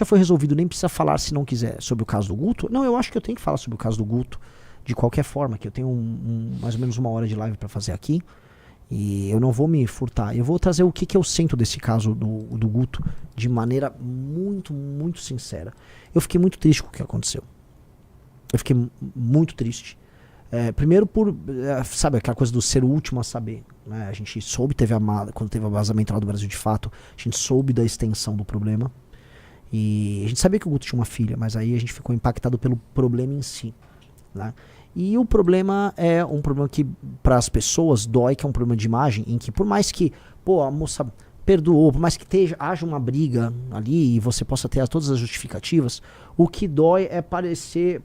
já foi resolvido, nem precisa falar se não quiser sobre o caso do Guto. Não, eu acho que eu tenho que falar sobre o caso do Guto de qualquer forma, que eu tenho mais ou menos 1 hora de live para fazer aqui. E eu não vou me furtar. Eu vou trazer o que eu sinto desse caso do Guto de maneira muito, muito sincera. Eu fiquei muito triste com o que aconteceu. Eu fiquei muito triste. Primeiro sabe, aquela coisa do ser o último a saber. Né? A gente soube, quando teve o vazamento lá do Brasil de Fato, a gente soube da extensão do problema. E a gente sabia que o Guto tinha uma filha, mas aí a gente ficou impactado pelo problema em si. Né? E o problema é um problema que para as pessoas dói, que é um problema de imagem, em que por mais que, a moça perdoou, por mais que haja uma briga ali e você possa ter todas as justificativas, o que dói é parecer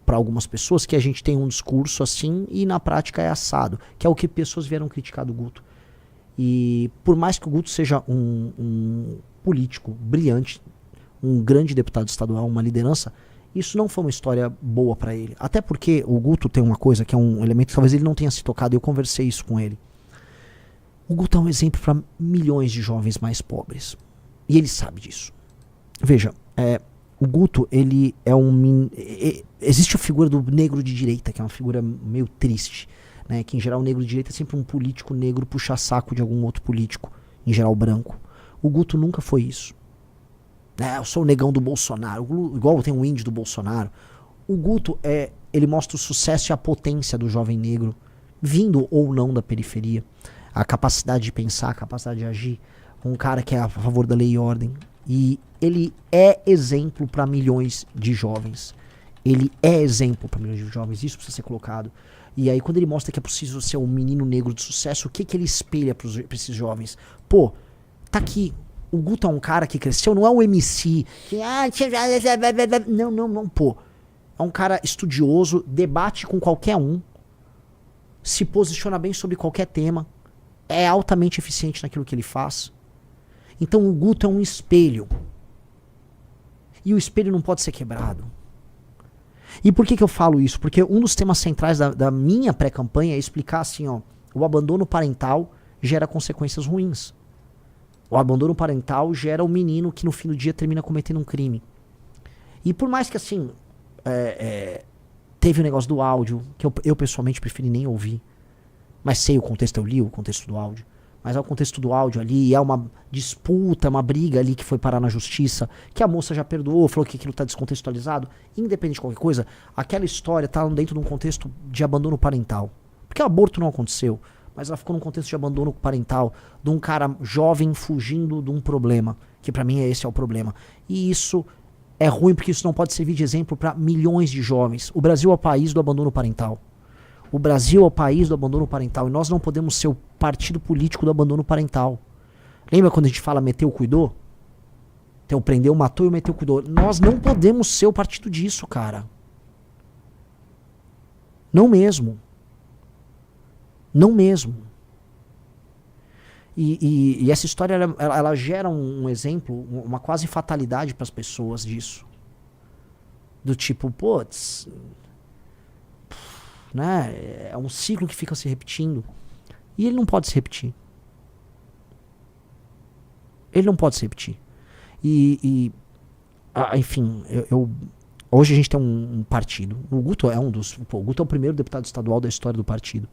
para algumas pessoas que a gente tem um discurso assim e na prática é assado, que é o que pessoas vieram criticar do Guto. E por mais que o Guto seja um político brilhante, um grande deputado estadual, uma liderança, isso não foi uma história boa para ele. Até porque o Guto tem uma coisa que é um elemento que talvez ele não tenha se tocado, e eu conversei isso com ele. O Guto é um exemplo para milhões de jovens mais pobres. E ele sabe disso. Veja, o Guto, ele é existe a figura do negro de direita, que é uma figura meio triste. Né? Que em geral o negro de direita é sempre um político negro puxa-saco de algum outro político, em geral branco. O Guto nunca foi isso. Eu sou o negão do Bolsonaro, igual tem o índio do Bolsonaro. O Guto, ele mostra o sucesso e a potência do jovem negro, vindo ou não da periferia. A capacidade de pensar, a capacidade de agir. Um cara que é a favor da lei e ordem. E ele é exemplo para milhões de jovens. Ele é exemplo para milhões de jovens, isso precisa ser colocado. E aí quando ele mostra que é possível ser um menino negro de sucesso, o que ele espelha para esses jovens? Tá aqui. O Guto é um cara que cresceu, não é um MC que não, é um cara estudioso, debate com qualquer um, se posiciona bem sobre qualquer tema, é altamente eficiente naquilo que ele faz. Então o Guto é um espelho. E o espelho não pode ser quebrado. E por que eu falo isso? Porque um dos temas centrais da minha pré-campanha é explicar assim, o abandono parental gera consequências ruins. O abandono parental gera um menino que no fim do dia termina cometendo um crime. E por mais que assim, teve o negócio do áudio, que eu pessoalmente preferi nem ouvir, mas sei o contexto, eu li o contexto do áudio, mas é o contexto do áudio ali, é uma disputa, uma briga ali que foi parar na justiça, que a moça já perdoou, falou que aquilo tá descontextualizado, independente de qualquer coisa, aquela história tá dentro de um contexto de abandono parental. Porque o aborto não aconteceu, mas ela ficou num contexto de abandono parental, de um cara jovem fugindo de um problema, que pra mim esse é o problema. E isso é ruim porque isso não pode servir de exemplo para milhões de jovens. O Brasil é o país do abandono parental. O Brasil é o país do abandono parental e nós não podemos ser o partido político do abandono parental. Lembra quando a gente fala meteu, cuidou? Então prendeu, matou e meteu, cuidou. Nós não podemos ser o partido disso, cara. Não mesmo. Não mesmo. E essa história, ela gera um exemplo, uma quase fatalidade para as pessoas disso. Do tipo, né? É um ciclo que fica se repetindo. E ele não pode se repetir. Ele não pode se repetir. Enfim, hoje a gente tem um partido. O Guto é o Guto é o primeiro deputado estadual da história do partido.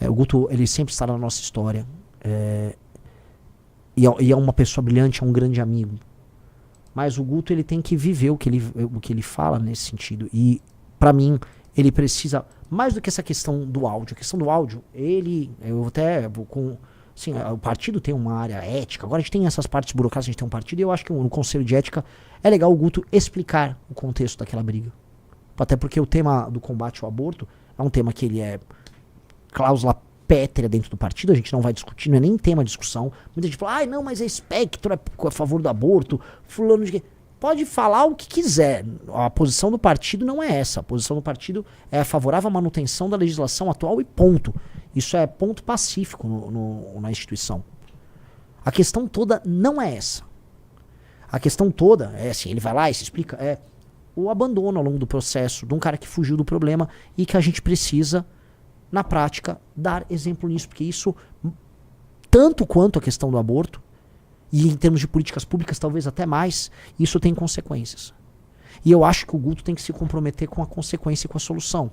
O Guto, ele sempre estará na nossa história. E é uma pessoa brilhante, é um grande amigo. Mas o Guto, ele tem que viver o que ele fala nesse sentido. E, pra mim, ele precisa, mais do que essa questão do áudio. A questão do áudio, o partido tem uma área ética. Agora a gente tem essas partes burocráticas, a gente tem um partido. E eu acho que no Conselho de Ética é legal o Guto explicar o contexto daquela briga. Até porque o tema do combate ao aborto é um tema que ele é cláusula pétrea dentro do partido, a gente não vai discutir, não é nem tema de discussão. Muita gente fala, não, mas é espectro, é a favor do aborto, fulano de quê. Pode falar o que quiser. A posição do partido não é essa. A posição do partido é favorável à manutenção da legislação atual e ponto. Isso é ponto pacífico na instituição. A questão toda não é essa. A questão toda é assim, ele vai lá e se explica, é o abandono ao longo do processo de um cara que fugiu do problema e que a gente precisa, na prática, dar exemplo nisso, porque isso, tanto quanto a questão do aborto, e em termos de políticas públicas talvez até mais, isso tem consequências. E eu acho que o Guto tem que se comprometer com a consequência e com a solução.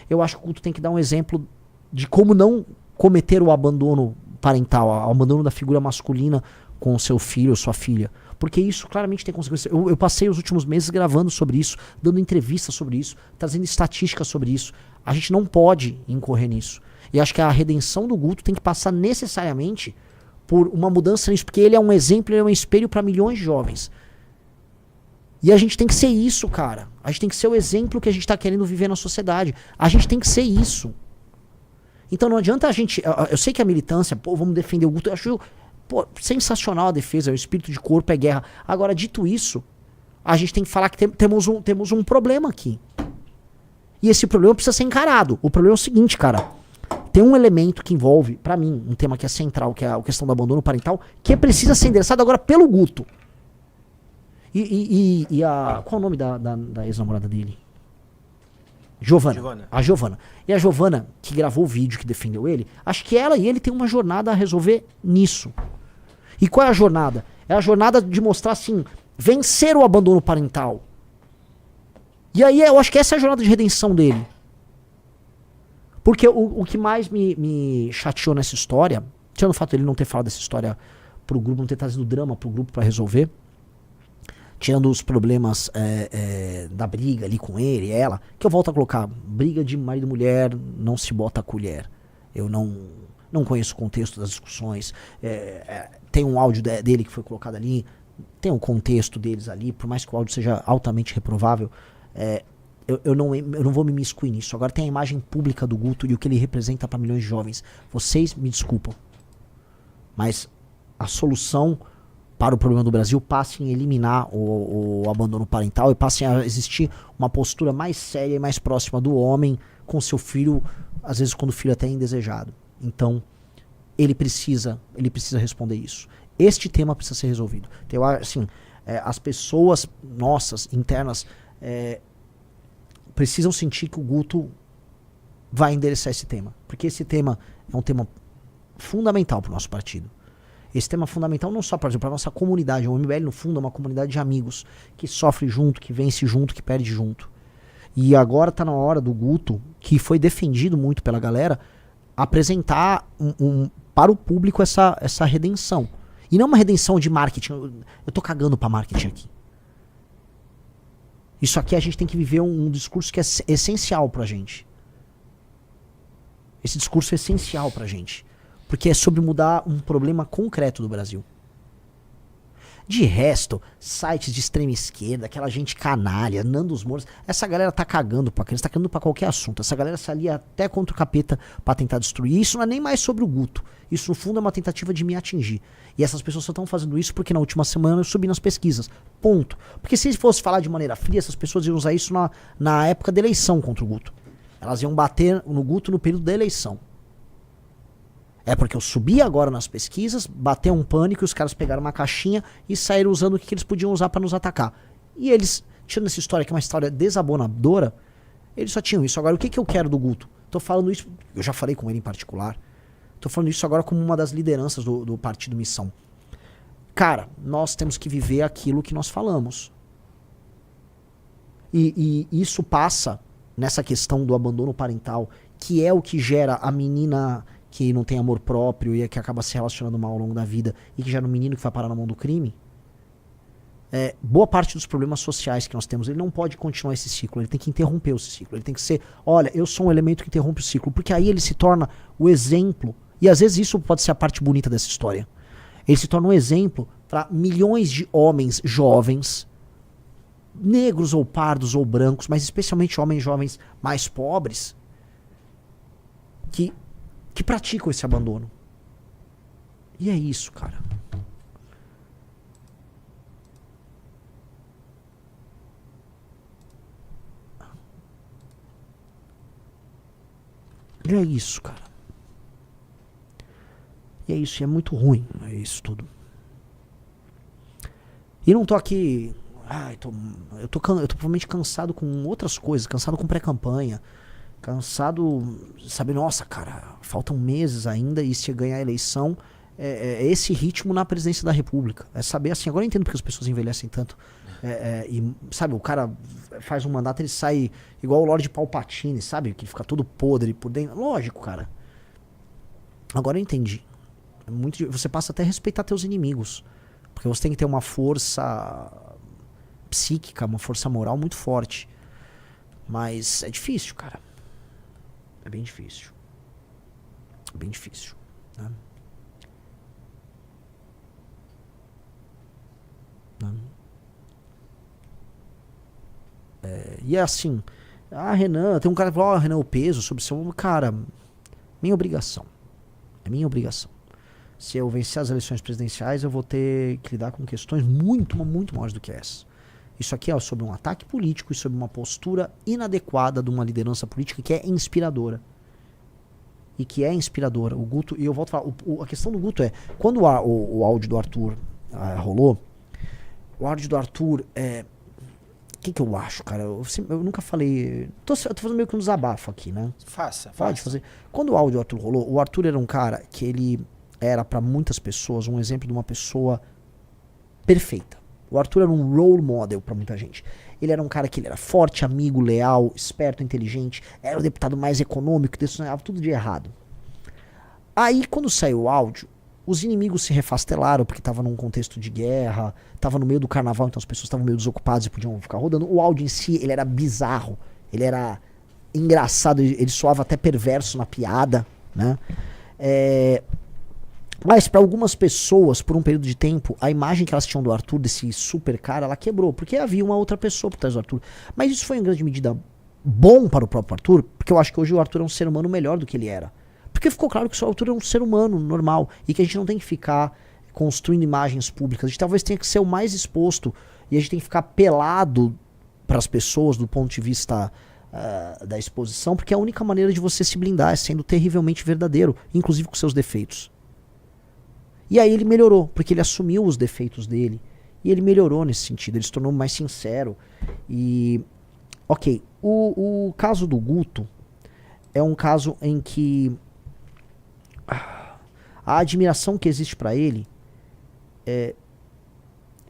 Eu acho que o Guto tem que dar um exemplo de como não cometer o abandono parental, o abandono da figura masculina com o seu filho ou sua filha. Porque isso claramente tem consequências. Eu passei os últimos meses gravando sobre isso, dando entrevistas sobre isso, trazendo estatísticas sobre isso. A gente não pode incorrer nisso. E acho que a redenção do Guto tem que passar necessariamente por uma mudança nisso, porque ele é um exemplo, ele é um espelho para milhões de jovens. E a gente tem que ser isso, cara. A gente tem que ser o exemplo que a gente tá querendo viver na sociedade. A gente tem que ser isso. Então não adianta a gente... Eu sei que a militância, pô, vamos defender o Guto. Eu acho sensacional a defesa, o espírito de corpo é guerra. Agora, dito isso, a gente tem que falar que temos um problema aqui. E esse problema precisa ser encarado. O problema é o seguinte, cara. Tem um elemento que envolve, pra mim, um tema que é central, que é a questão do abandono parental, que precisa ser endereçado agora pelo Guto. Qual é o nome da ex-namorada dele? Giovana. A Giovana. E a Giovana, que gravou o vídeo, que defendeu ele, acho que ela e ele têm uma jornada a resolver nisso. E qual é a jornada? É a jornada de mostrar, assim, vencer o abandono parental. E aí eu acho que essa é a jornada de redenção dele. Porque o que mais me chateou nessa história, tirando o fato de ele não ter falado dessa história pro grupo, não ter trazido drama pro grupo pra resolver, tirando os problemas da briga ali com ele e ela, que eu volto a colocar, briga de marido e mulher, não se bota a colher. Eu não conheço o contexto das discussões, tem um áudio dele que foi colocado ali, tem um contexto deles ali, por mais que o áudio seja altamente reprovável, eu não vou me imiscuir nisso. Agora tem a imagem pública do Guto e o que ele representa para milhões de jovens. Vocês me desculpam, mas a solução para o problema do Brasil passa em eliminar o abandono parental e passa a existir uma postura mais séria e mais próxima do homem com seu filho, às vezes quando o filho até é indesejado. Então, ele precisa responder isso. Este tema precisa ser resolvido. Então, assim, as pessoas nossas, internas, precisam sentir que o Guto vai endereçar esse tema. Porque esse tema é um tema fundamental para o nosso partido. Esse tema é fundamental não só para a nossa comunidade. O MBL, no fundo, é uma comunidade de amigos que sofre junto, que vence junto, que perde junto. E agora está na hora do Guto, que foi defendido muito pela galera, apresentar para o público essa redenção. E não uma redenção de marketing. Eu tô cagando para marketing aqui. Isso aqui a gente tem que viver um discurso que é essencial pra gente. Esse discurso é essencial pra gente. Porque é sobre mudar um problema concreto do Brasil. De resto, sites de extrema esquerda, aquela gente canalha, Nandos Moura, essa galera tá cagando pra criança, tá cagando pra qualquer assunto. Essa galera se alia até contra o capeta pra tentar destruir. Isso não é nem mais sobre o Guto. Isso, no fundo, é uma tentativa de me atingir. E essas pessoas só estão fazendo isso porque na última semana eu subi nas pesquisas. Ponto. Porque se fosse falar de maneira fria, essas pessoas iam usar isso na época da eleição contra o Guto. Elas iam bater no Guto no período da eleição. É porque eu subi agora nas pesquisas, bateu um pânico e os caras pegaram uma caixinha e saíram usando o que eles podiam usar pra nos atacar. E eles, tirando essa história que é uma história desabonadora, eles só tinham isso. Agora, o que eu quero do Guto? Tô falando isso, eu já falei com ele em particular, tô falando isso agora como uma das lideranças do Partido Missão. Cara, nós temos que viver aquilo que nós falamos. E isso passa nessa questão do abandono parental, que é o que gera a menina que não tem amor próprio e que acaba se relacionando mal ao longo da vida e que gera um menino que vai parar na mão do crime. Boa parte dos problemas sociais que nós temos, ele não pode continuar esse ciclo, ele tem que interromper esse ciclo, ele tem que ser, olha, eu sou um elemento que interrompe o ciclo, porque aí ele se torna o exemplo, e às vezes isso pode ser a parte bonita dessa história, ele se torna um exemplo para milhões de homens jovens, negros ou pardos ou brancos, mas especialmente homens jovens mais pobres, que praticam esse abandono. E é isso, cara. E é isso, cara. E é isso, e é muito ruim, é isso tudo. E não tô aqui... eu tô provavelmente cansado com outras coisas, cansado com pré-campanha, cansado, sabe, nossa, cara, faltam meses ainda e se ganhar a eleição, é esse ritmo na presidência da República. É saber assim, agora eu entendo porque as pessoas envelhecem tanto. E sabe, o cara faz um mandato, ele sai igual o Lorde Palpatine, sabe? Que fica todo podre por dentro. Lógico, cara. Agora eu entendi. Você passa até a respeitar teus inimigos. Porque você tem que ter uma força psíquica, uma força moral muito forte. Mas é difícil, cara. É bem difícil. É bem difícil. Né? E é assim, Renan, tem um cara que fala, Renan, o peso sobre seu ombro, cara, minha obrigação. É minha obrigação. Se eu vencer as eleições presidenciais, eu vou ter que lidar com questões muito, muito maiores do que essa. Isso aqui é sobre um ataque político e sobre uma postura inadequada de uma liderança política que é inspiradora. E que é inspiradora. O Guto, e eu volto a falar, a questão do Guto é, quando o áudio do Arthur rolou, o áudio do Arthur o que eu acho, cara? Eu nunca falei. Eu tô fazendo meio que um desabafo aqui, né? Pode fazer. Quando o áudio do Arthur rolou, o Arthur era um cara que ele era pra muitas pessoas um exemplo de uma pessoa perfeita. O Arthur era um role model pra muita gente. Ele era um cara que ele era forte, amigo, leal, esperto, inteligente, era o deputado mais econômico, sonhava tudo de errado. Aí, quando saiu o áudio, os inimigos se refastelaram porque estava num contexto de guerra, estava no meio do carnaval, então as pessoas estavam meio desocupadas e podiam ficar rodando. O áudio em si, ele era bizarro, ele era engraçado, ele soava até perverso na piada, né? Mas para algumas pessoas, por um período de tempo, a imagem que elas tinham do Arthur, desse super cara, ela quebrou, porque havia uma outra pessoa por trás do Arthur. Mas isso foi em grande medida bom para o próprio Arthur, porque eu acho que hoje o Arthur é um ser humano melhor do que ele era. Porque ficou claro que o Arthur é um ser humano normal e que a gente não tem que ficar construindo imagens públicas. A gente talvez tenha que ser o mais exposto e a gente tem que ficar pelado para as pessoas do ponto de vista da exposição, porque é a única maneira de você se blindar é sendo terrivelmente verdadeiro, inclusive com seus defeitos. E aí ele melhorou, porque ele assumiu os defeitos dele e ele melhorou nesse sentido, ele se tornou mais sincero. E, ok, o caso do Guto é um caso em que a admiração que existe pra ele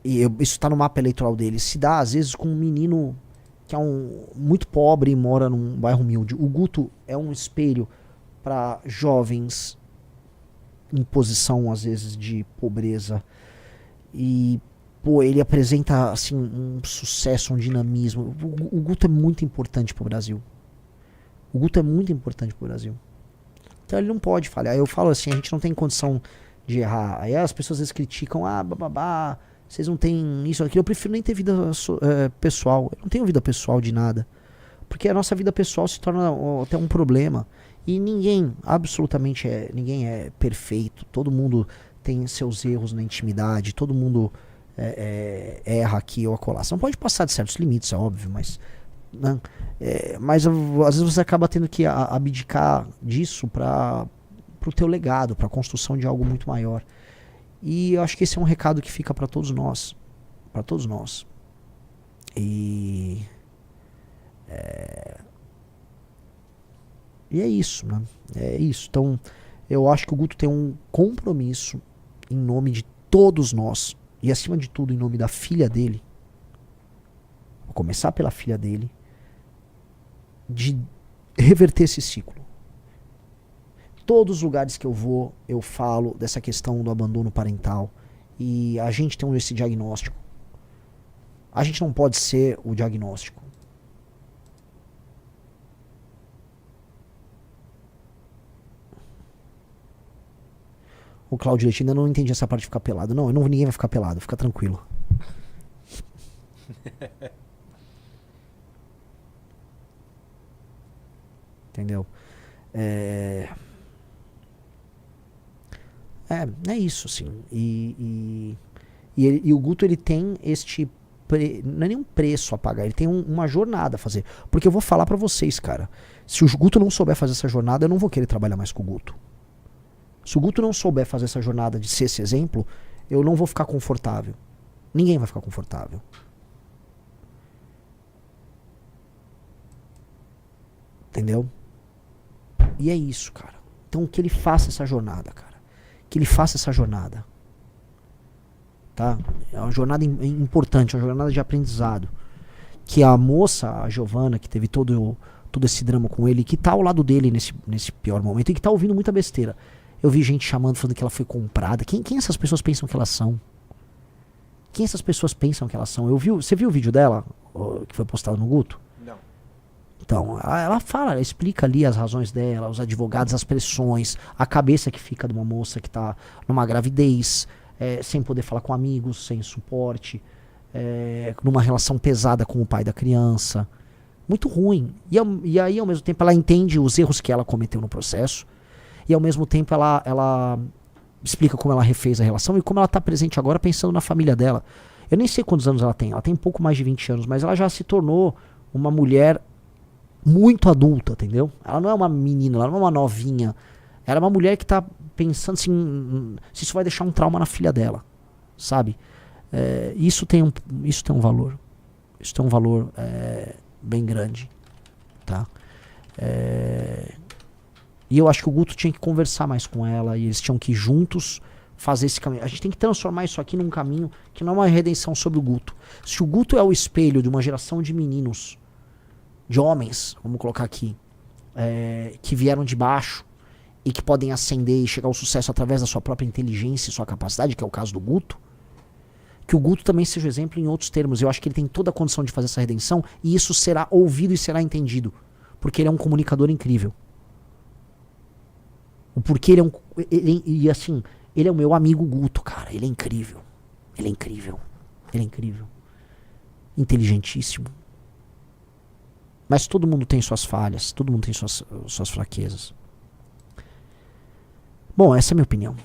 isso tá no mapa eleitoral dele, se dá às vezes com um menino que é muito pobre e mora num bairro humilde. O Guto é um espelho para jovens em posição às vezes de pobreza e ele apresenta assim um sucesso, um dinamismo. O Guto é muito importante pro Brasil. O Guto é muito importante pro Brasil. Então ele não pode falhar. Eu falo assim, a gente não tem condição de errar. Aí as pessoas às vezes criticam, bababá, vocês não têm isso, aquilo. Eu prefiro nem ter vida pessoal. Eu não tenho vida pessoal de nada. Porque a nossa vida pessoal se torna até um problema. E ninguém, absolutamente, ninguém é perfeito. Todo mundo tem seus erros na intimidade. Todo mundo erra aqui ou acolá. Você não pode passar de certos limites, é óbvio, mas... Né? Mas às vezes você acaba tendo que abdicar disso para o teu legado, para a construção de algo muito maior. E eu acho que esse é um recado que fica para todos nós, e é isso, né? É isso. Então eu acho que o Guto tem um compromisso em nome de todos nós e acima de tudo em nome da filha dele. Vou começar pela filha dele, de reverter esse ciclo. Todos os lugares que eu vou, eu falo dessa questão do abandono parental. E a gente tem esse diagnóstico. A gente não pode ser o diagnóstico. O Claudio Leite ainda não entendi essa parte de ficar pelado. Não, ninguém vai ficar pelado, fica tranquilo. Entendeu? É isso, assim. E o Guto, ele tem não é nenhum preço a pagar, ele tem uma jornada a fazer. Porque eu vou falar pra vocês, cara, se o Guto não souber fazer essa jornada, eu não vou querer trabalhar mais com o Guto. Se o Guto não souber fazer essa jornada de ser esse exemplo, eu não vou ficar confortável. Ninguém vai ficar confortável. Entendeu? E é isso, cara. Então que ele faça essa jornada, cara. que ele faça essa jornada. Tá? É uma jornada importante, uma jornada de aprendizado. Que a moça, a Giovanna, que teve todo esse drama com ele, que tá ao lado dele nesse pior momento e que tá ouvindo muita besteira. Eu vi gente chamando, falando que ela foi comprada. Quem essas pessoas pensam que elas são? Quem essas pessoas pensam que elas são? Você viu o vídeo dela, que foi postado no Guto? Não. Então, ela fala, ela explica ali as razões dela, os advogados, as pressões, a cabeça que fica de uma moça que tá numa gravidez, sem poder falar com amigos, sem suporte, numa relação pesada com o pai da criança. Muito ruim. E aí, ao mesmo tempo, ela entende os erros que ela cometeu no processo, e ao mesmo tempo ela explica como ela refez a relação e como ela está presente agora pensando na família dela. Eu nem sei quantos anos ela tem um pouco mais de 20 anos, mas ela já se tornou uma mulher muito adulta, entendeu? Ela não é uma menina, ela não é uma novinha, ela é uma mulher que está pensando assim, se isso vai deixar um trauma na filha dela, sabe? Isso tem um valor, isso tem um valor bem grande, tá? E eu acho que o Guto tinha que conversar mais com ela e eles tinham que juntos fazer esse caminho. A gente tem que transformar isso aqui num caminho que não é uma redenção sobre o Guto. Se o Guto é o espelho de uma geração de meninos, de homens, vamos colocar aqui, que vieram de baixo e que podem ascender e chegar ao sucesso através da sua própria inteligência e sua capacidade, que é o caso do Guto, que o Guto também seja exemplo em outros termos. Eu acho que ele tem toda a condição de fazer essa redenção e isso será ouvido e será entendido, porque ele é um comunicador incrível. O porquê ele é o meu amigo Guto, cara. Ele é incrível. Ele é incrível. Ele é incrível. Inteligentíssimo. Mas todo mundo tem suas falhas. Todo mundo tem suas fraquezas. Bom, essa é a minha opinião.